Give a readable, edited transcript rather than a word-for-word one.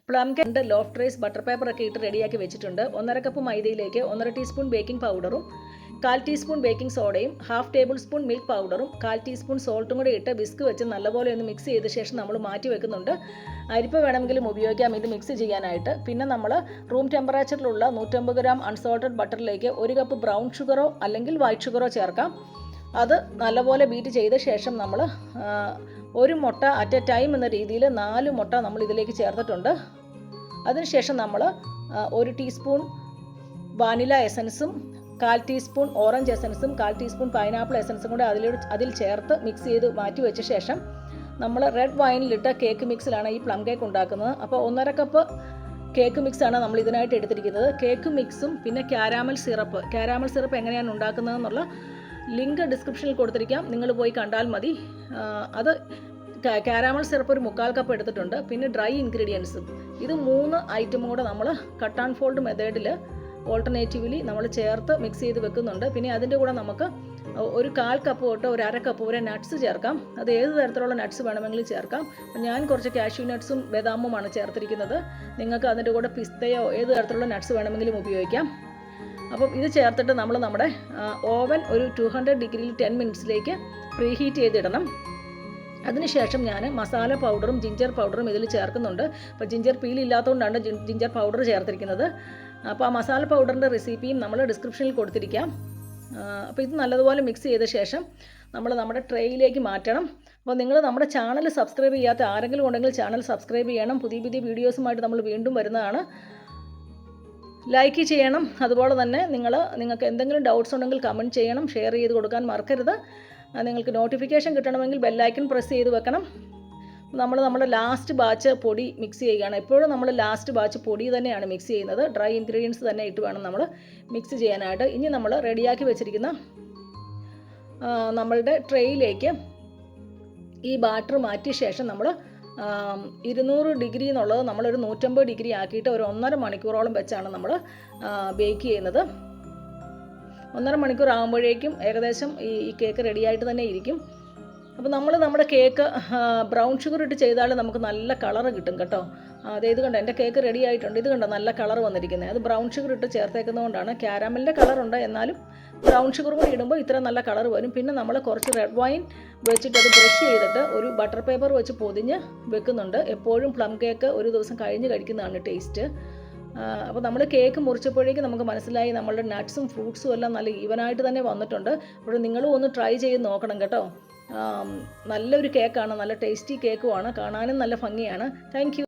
Plum cake ലോഫ്റ്റ് റൈസ് butter പേപ്പറൊക്കെ ഇട്ട് റെഡിയാക്കി വെച്ചിട്ടുണ്ട്. 1.5 കപ്പ് മൈദയിലേക്ക് 1.5 ടീസ്പൂൺ ബേക്കിംഗ് പൗഡറും 1/4 ടീസ്പൂൺ ബേക്കിംഗ് സോഡയും 1/2 ടേബിൾ സ്പൂൺ മിൽക്ക് പൗഡറും 1/4 ടീസ്പൂൺ സോൾട്ടും കൂടി ഇട്ട് വിസ്ക് വെച്ച് നല്ലപോലെ ഒന്ന് മിക്സ് ചെയ്ത ശേഷം നമ്മൾ മാറ്റി വെക്കുന്നുണ്ട്. അരിപ്പ വേണമെങ്കിലും ഉപയോഗിക്കാം ഇത് മിക്സ് ചെയ്യാനായിട്ട്. പിന്നെ നമ്മൾ റൂം ടെമ്പറേച്ചറിലുള്ള 150 ഗ്രാം അൺസോൾട്ടഡ് ബട്ടറിലേക്ക് 1 കപ്പ് ബ്രൗൺ ഷുഗറോ അല്ലെങ്കിൽ വൈറ്റ് ഷുഗറോ ചേർക്കാം. അത് നല്ലപോലെ ബീറ്റ് ചെയ്ത ശേഷം നമ്മൾ ഒരു മുട്ട അറ്റ് എ ടൈം എന്ന രീതിയിൽ 4 മുട്ട നമ്മൾ ഇതിലേക്ക് ചേർത്തിട്ടുണ്ട്. അതിനുശേഷം നമ്മൾ 1 ടീസ്പൂൺ വാനില എസൻസും 1/4 ടീസ്പൂൺ ഓറഞ്ച് എസൻസും 1/4 ടീസ്പൂൺ പൈനാപ്പിൾ എസൻസും കൂടെ അതിൽ ചേർത്ത് മിക്സ് ചെയ്ത് മാറ്റി വെച്ച ശേഷം നമ്മൾ റെഡ് വൈനിലിട്ട കേക്ക് മിക്സിലാണ് ഈ പ്ലം കേക്ക് ഉണ്ടാക്കുന്നത്. അപ്പോൾ 1.5 കപ്പ് കേക്ക് മിക്സാണ് നമ്മൾ ഇതിനായിട്ട് എടുത്തിരിക്കുന്നത്. കേക്ക് മിക്സും പിന്നെ ക്യാരാമൽ സിറപ്പ് എങ്ങനെയാണ് ഉണ്ടാക്കുന്നതെന്നുള്ള ലിങ്ക് ഡിസ്ക്രിപ്ഷനിൽ കൊടുത്തിരിക്കാം, നിങ്ങൾ പോയി കണ്ടാൽ മതി. അത് ക്യാരാമൽ സിറപ്പ് ഒരു 1/4 കപ്പ് എടുത്തിട്ടുണ്ട്. പിന്നെ ഡ്രൈ ഇൻഗ്രീഡിയൻസും ഇത് 3 ഐറ്റം കൂടെ നമ്മൾ കട്ട് ആൻഡ് ഫോൾഡ് മെത്തേഡിൽ ഓൾട്ടർനേറ്റീവ്ലി നമ്മൾ ചേർത്ത് മിക്സ് ചെയ്ത് വെക്കുന്നുണ്ട്. പിന്നെ അതിൻ്റെ കൂടെ നമുക്ക് ഒരു 1/4 കപ്പ് തൊട്ട് ഒരു 1/2 കപ്പ് വരെ നട്ട്സ് ചേർക്കാം. അത് ഏത് തരത്തിലുള്ള നട്ട്സ് വേണമെങ്കിലും ചേർക്കാം. ഞാൻ കുറച്ച് കാഷ്യൂ നട്ട്സും ബദാമുമാണ് ചേർത്തിരിക്കുന്നത്. നിങ്ങൾക്ക് അതിൻ്റെ കൂടെ പിസ്തയോ ഏത് തരത്തിലുള്ള നട്ട്സ് വേണമെങ്കിലും ഉപയോഗിക്കാം. അപ്പം ഇത് ചേർത്തിട്ട് നമ്മൾ നമ്മുടെ ഓവൻ ഒരു 200 ഡിഗ്രിയിൽ 10 മിനിറ്റ്സിലേക്ക് പ്രീ ഹീറ്റ് ചെയ്തിടണം. അതിനുശേഷം ഞാൻ മസാല പൗഡറും ജിഞ്ചർ പൗഡറും ഇതിൽ ചേർക്കുന്നുണ്ട്. അപ്പോൾ ജിഞ്ചർ പീൽ ഇല്ലാത്തതുകൊണ്ടാണ് ജിഞ്ചർ പൗഡർ ചേർത്തിരിക്കുന്നത്. അപ്പോൾ ആ മസാല പൗഡറിൻ്റെ റെസിപ്പിയും നമ്മൾ ഡിസ്ക്രിപ്ഷനിൽ കൊടുത്തിരിക്കാം. അപ്പോൾ ഇത് നല്ലതുപോലെ മിക്സ് ചെയ്ത ശേഷം നമ്മൾ നമ്മുടെ ട്രേയിലേക്ക് മാറ്റണം. അപ്പോൾ നിങ്ങൾ നമ്മുടെ ചാനൽ സബ്സ്ക്രൈബ് ചെയ്യാത്ത ആരെങ്കിലും ഉണ്ടെങ്കിൽ ചാനൽ സബ്സ്ക്രൈബ് ചെയ്യണം. പുതിയ വീഡിയോസുമായിട്ട് നമ്മൾ വീണ്ടും വരുന്നതാണ്. ലൈക്ക് ചെയ്യണം. അതുപോലെ തന്നെ നിങ്ങൾക്ക് എന്തെങ്കിലും ഡൗട്ട്സ് ഉണ്ടെങ്കിൽ കമൻറ്റ് ചെയ്യണം. ഷെയർ ചെയ്ത് കൊടുക്കാൻ മറക്കരുത്. നിങ്ങൾക്ക് നോട്ടിഫിക്കേഷൻ കിട്ടണമെങ്കിൽ ബെല്ലൈക്കൺ പ്രസ് ചെയ്ത് വെക്കണം. നമ്മുടെ ലാസ്റ്റ് ബാച്ച് പൊടി മിക്സ് ചെയ്യുകയാണ്. എപ്പോഴും നമ്മൾ ലാസ്റ്റ് ബാച്ച് പൊടി തന്നെയാണ് മിക്സ് ചെയ്യുന്നത്. ഡ്രൈ ഇൻഗ്രീഡിയൻസ് തന്നെ ഇട്ട് വേണം നമ്മൾ മിക്സ് ചെയ്യാനായിട്ട്. ഇനി നമ്മൾ റെഡിയാക്കി വെച്ചിരിക്കുന്ന നമ്മളുടെ ട്രേയിലേക്ക് ഈ ബാറ്റർ മാറ്റിയ ശേഷം നമ്മൾ 200 ഡിഗ്രി എന്നുള്ളത് നമ്മളൊരു 150 ഡിഗ്രി ആക്കിയിട്ട് ഒരു 1.5 മണിക്കൂറോളം വെച്ചാണ് നമ്മൾ ബേക്ക് ചെയ്യുന്നത്. 1.5 മണിക്കൂർ ആകുമ്പോഴേക്കും ഏകദേശം ഈ കേക്ക് റെഡിയായിട്ട് തന്നെ ഇരിക്കും. അപ്പോൾ നമ്മുടെ കേക്ക് ബ്രൗൺ ഷുഗർ ഇട്ട് ചെയ്താൽ നമുക്ക് നല്ല കളറ് കിട്ടും കേട്ടോ. ഇത് കണ്ടോ, എൻ്റെ കേക്ക് റെഡി ആയിട്ടുണ്ട്. ഇത് കണ്ടോ നല്ല കളർ വന്നിരിക്കുന്നത്. അത് ബ്രൗൺ ഷുഗർ ഇട്ട് ചേർത്തേക്കുന്നതുകൊണ്ടാണ്. ക്യാരാമലിൻ്റെ കളറുണ്ട്, എന്നാലും ബ്രൗൺ ഷുഗർ കൂടി ഇടുമ്പോൾ ഇത്ര നല്ല കളർ വരും. പിന്നെ നമ്മൾ കുറച്ച് റെഡ് വൈൻ വെച്ചിട്ട് അത് ബ്രഷ് ചെയ്തിട്ട് ഒരു ബട്ടർ പേപ്പർ വെച്ച് പൊതിഞ്ഞ് വെക്കുന്നുണ്ട്. എപ്പോഴും പ്ലം കേക്ക് ഒരു ദിവസം കഴിഞ്ഞ് കഴിക്കുന്നതാണ് ടേസ്റ്റ്. അപ്പോൾ നമ്മൾ കേക്ക് മുറിച്ചപ്പോഴേക്കും നമുക്ക് മനസ്സിലായി നമ്മളുടെ നട്ട്സും ഫ്രൂട്ട്സും എല്ലാം നല്ല ഈവനായിട്ട് തന്നെ വന്നിട്ടുണ്ട്. അപ്പോൾ നിങ്ങളും ഒന്ന് ട്രൈ ചെയ്ത് നോക്കണം കേട്ടോ. നല്ലൊരു കേക്കാണ്, നല്ല ടേസ്റ്റി കേക്കുമാണ്, കാണാനും നല്ല ഭംഗിയാണ്. Thank you.